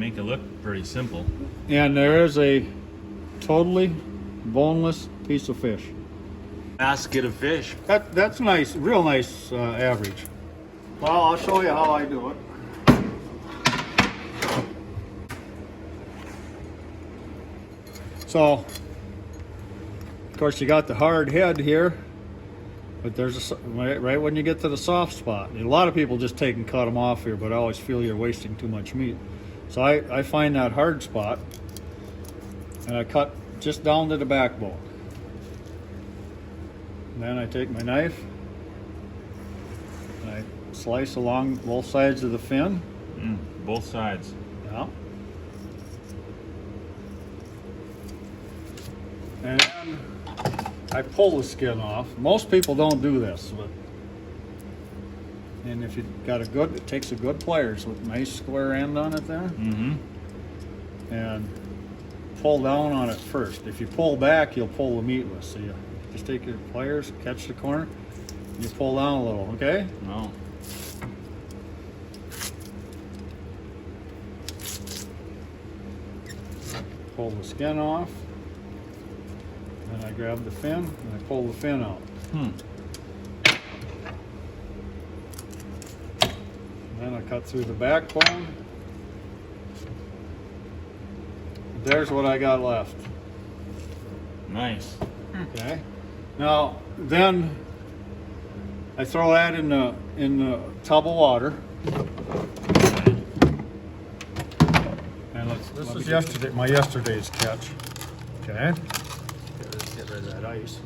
make it look pretty simple. And there is a totally boneless piece of fish. Basket of fish. That's nice, real nice average. Well, I'll show you how I do it. So, of course, you got the hard head here, but there's right when you get to the soft spot. A lot of people just take and cut them off here, but I always feel you're wasting too much meat. So I find that hard spot, and I cut just down to the backbone. And then I take my knife, and I slice along both sides of the fin. Both sides. Yeah. And then I pull the skin off. Most people don't do this, but and if you got it takes a good pliers with a nice square end on it there. And pull down on it first. If you pull back, you'll pull the meatless. So you just take your pliers, catch the corner, and you pull down a little, okay? No. Pull the skin off. Then I grab the fin and I pull the fin out. Then I cut through the backbone. There's what I got left. Nice. Okay. Now then I throw that in the tub of water. And this is my yesterday's catch. Okay. Get rid of that ice.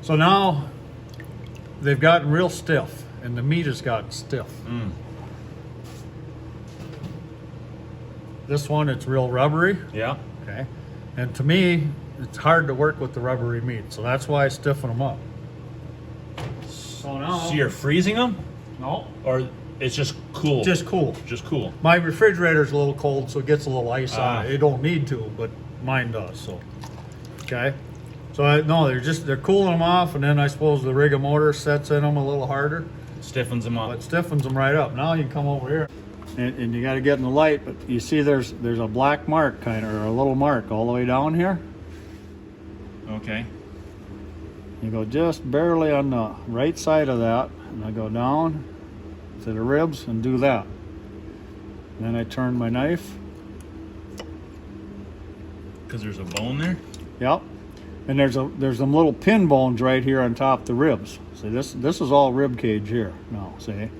So now they've gotten real stiff, and the meat has gotten stiff. This one, it's real rubbery. Yeah. Okay. And to me, it's hard to work with the rubbery meat, so that's why I stiffen them up. So now. So you're freezing them? No. Or it's just cool? Just cool. Just cool. My refrigerator's a little cold, so it gets a little ice on it. It don't need to, but mine does. So, okay. So they're cooling them off, and then I suppose the rigor sets in them a little harder. Stiffens them up. It stiffens them right up. Now you can come over here, and you got to get in the light. But you see, there's a black mark kind of, or a little mark all the way down here. Okay. You go just barely on the right side of that, and I go down to the ribs and do that. Then I turn my knife. Because there's a bone there? Yep. And there's them little pin bones right here on top of the ribs. See, this is all rib cage here now, see? And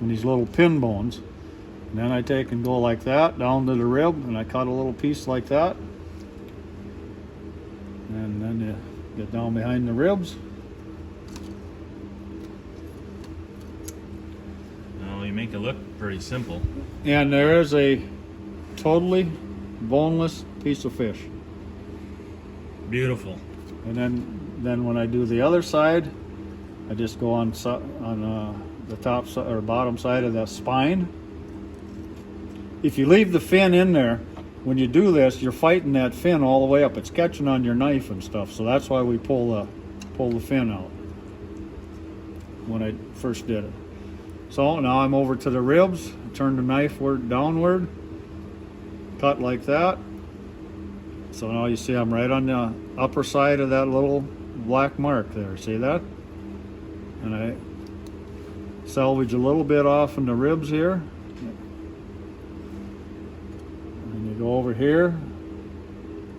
these little pin bones. And then I take and go like that down to the rib, and I cut a little piece like that. And then you get down behind the ribs. Well, you make it look pretty simple. And there is a totally boneless piece of fish. Beautiful. And then when I do the other side, I just go on the top or bottom side of the spine. If you leave the fin in there, when you do this, you're fighting that fin all the way up. It's catching on your knife and stuff. So that's why we pull the fin out when I first did it. So now I'm over to the ribs. Turn the knife downward. Cut like that. So now you see I'm right on the upper side of that little black mark there. See that? And I salvage a little bit off in the ribs here. And you go over here,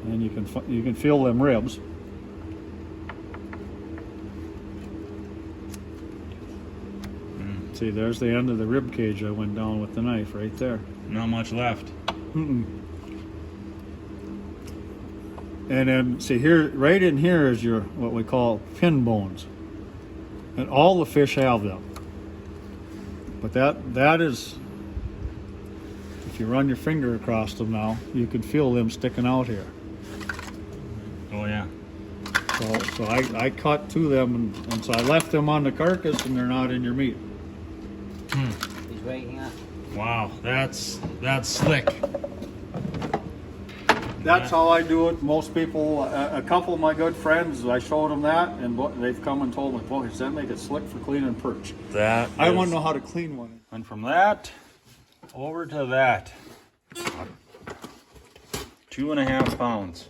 and you can feel them ribs. See, there's the end of the rib cage I went down with the knife right there. Not much left. And then see here, right in here is your what we call pin bones, and all the fish have them. But that is, if you run your finger across them now, you can feel them sticking out here. Oh yeah. So I cut to them, and so I left them on the carcass, and they're not in your meat. He's right here. Wow, that's slick. That's how I do it. Most people, a couple of my good friends, I showed them that, and they've come and told me, boy, does that make it slick for cleaning perch? I want to know how to clean one. And from that, Over to that. 2.5 pounds.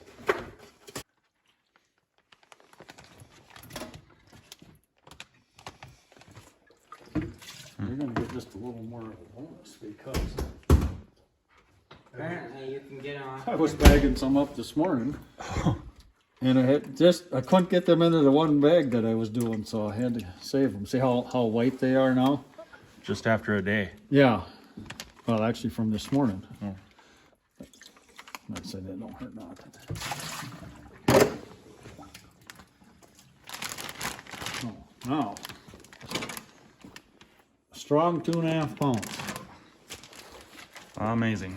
You're gonna get just a little more of a bonus because Apparently you can get on. I was bagging some up this morning. And I couldn't get them into the one bag that I was doing, so I had to save them. See how white they are now? Just after a day. Yeah. Well, actually from this morning. Oh. I said that don't hurt nothing. Oh, now, a strong 2.5 pounds. Amazing.